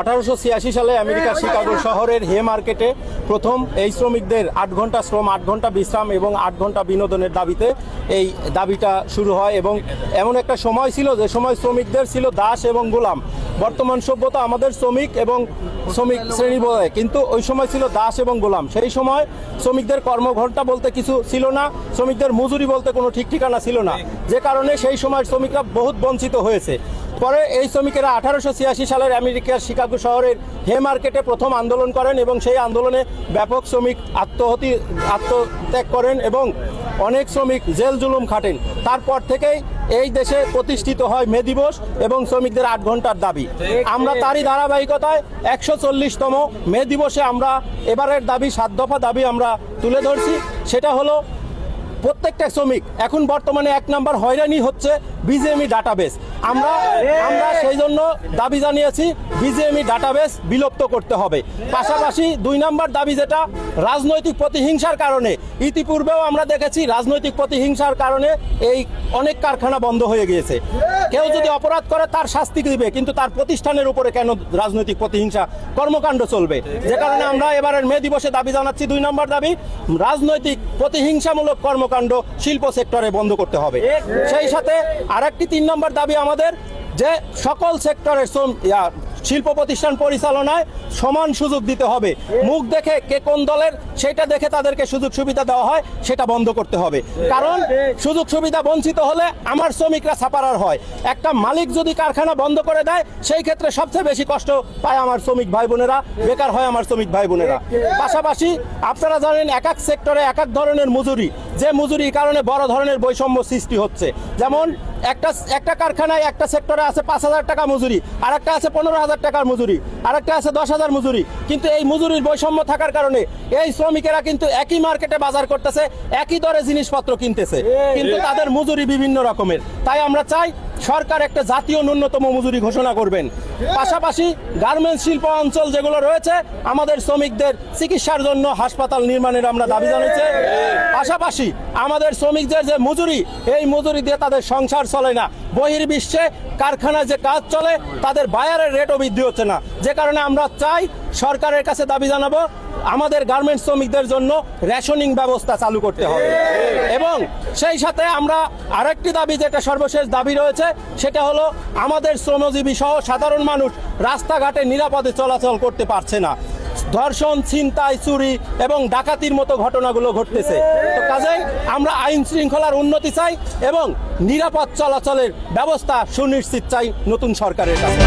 1886 সালে আমেরিকার শিকাগো শহরের হে মার্কেটে প্রথম এই শ্রমিকদের 8 ঘন্টা শ্রম, 8 ঘন্টা বিশ্রাম এবং 8 ঘন্টা বিনোদনের দাবিতে এই দাবিটা শুরু হয়। এবং এমন একটা সময় ছিল যে সময় শ্রমিকদের ছিল দাস এবং গোলাম। বর্তমান সভ্যতা আমাদের শ্রমিক এবং শ্রমিক শ্রেণী বলে, কিন্তু ওই সময় ছিল দাস এবং গোলাম। সেই সময় শ্রমিকদের কর্মঘণ্টা বলতে কিছু ছিল না, শ্রমিকদের মজুরি বলতে কোনো ঠিক ঠিকানা ছিল না, যে কারণে সেই সময় শ্রমিকরা বহুত বঞ্চিত হয়েছে। পরে এই শ্রমিকেরা 1886 সালের আমেরিকার শিকাগো শহরের হে মার্কেটে প্রথম আন্দোলন করেন এবং সেই আন্দোলনে ব্যাপক শ্রমিক আত্মত্যাগ করেন এবং অনেক শ্রমিক জেল জুলুম খাটেন। তারপর থেকেই এই দেশে প্রতিষ্ঠিত হয় মে দিবস এবং শ্রমিকদের 8 ঘন্টার দাবি। আমরা তারই ধারাবাহিকতায় 140তম মে দিবসে আমরা এবারের দাবি 7 দফা দাবি আমরা তুলে ধরছি। সেটা হলো প্রত্যেকটা শ্রমিক এখন বর্তমানে 1 নম্বর হয়রানি হচ্ছে বিজিএমই ডাটাবেস। আমরা সেই জন্য দাবি জানিয়েছি বিজিএমই ডাটাবেস বিলুপ্ত করতে হবে। পাশাপাশি 2 নম্বর দাবি যেটা রাজনৈতিক প্রতিহিংসার কারণে, ইতিপূর্বেও আমরা দেখেছি রাজনৈতিক প্রতিহিংসার কারণে এই অনেক কারখানা বন্ধ হয়ে গিয়েছে। কেউ যদি অপরাধ করে তার শাস্তি দিবে, কিন্তু তার প্রতিষ্ঠানের উপরে কেন রাজনৈতিক প্রতিহিংসা কর্মকাণ্ড চলবে? যে কারণে আমরা এবারের মে দিবসে দাবি জানাচ্ছি 2 নম্বর দাবি রাজনৈতিক প্রতিহিংসামূলক কর্মকাণ্ড শিল্প সেক্টরে বন্ধ করতে হবে। সেই সাথে আরেকটি 3 নম্বর দাবি আমাদের যে সকল সেক্টরের শিল্প প্রতিষ্ঠান পরিচালনায় সমান সুযোগ দিতে হবে। মুখ দেখে কে কোন দলের সেটা দেখে তাদেরকে সুযোগ সুবিধা দেওয়া হয় সেটা বন্ধ করতে হবে। কারণ সুযোগ সুবিধা বঞ্চিত হলে আমার শ্রমিকরা ছাপারার হয়। একটা মালিক যদি কারখানা বন্ধ করে দেয় সেই ক্ষেত্রে সবচেয়ে বেশি কষ্ট পায় আমার শ্রমিক ভাই বোনেরা, বেকার হয় আমার শ্রমিক ভাই বোনেরা। পাশাপাশি আপনারা জানেন এক এক সেক্টরে এক এক ধরনের মজুরি, যে মজুরির কারণে বড় ধরনের বৈষম্য সৃষ্টি হচ্ছে। যেমন একটা কারখানায় একটা সেক্টরে আছে 5,000 টাকা মজুরি, আর একটা আছে 15,000 টাকার মজুরি, আর একটা আছে 10,000 মজুরি। কিন্তু এই মজুরির বৈষম্য থাকার কারণে এই শ্রমিকেরা কিন্তু একই মার্কেটে বাজার করতেছে, একই দরে জিনিসপত্র কিনতেছে, কিন্তু তাদের মজুরি বিভিন্ন রকমের। তাই আমরা চাই সরকার একটা জাতীয় ন্যূনতম মজুরি ঘোষণা করবেন। পাশাপাশি গার্মেন্টস শিল্প অঞ্চল যেগুলো রয়েছে আমাদের শ্রমিকদের চিকিৎসার জন্য হাসপাতাল নির্মাণের আমরা দাবি জানাচ্ছি। পাশাপাশি আমাদের শ্রমিকদের যে মজুরি, এই মজুরি দিয়ে তাদের সংসার চলে না। বহির্বিশ্বে কারখানায় যে কাজ চলে তাদের বায়ারের রেটও বৃদ্ধি হচ্ছে না। যে কারণে আমরা চাই সরকারের কাছে দাবি জানাবো আমাদের গার্মেন্টস শ্রমিকদের জন্য রেশনিং ব্যবস্থা চালু করতে হবে। এবং সেই সাথে আমরা আরেকটি দাবি, যেটা সর্বশেষ দাবি রয়েছে, সেটা হলো আমাদের শ্রমজীবী সহ সাধারণ মানুষ রাস্তাঘাটে নিরাপদে চলাচল করতে পারছে না। ধর্ষণ, ছিনতাই, চুরি এবং ডাকাতির মতো ঘটনাগুলো ঘটতেছে। তো কাজেই আমরা আইন শৃঙ্খলার উন্নতি চাই এবং নিরাপদ চলাচলের ব্যবস্থা সুনিশ্চিত চাই নতুন সরকারের কাছে।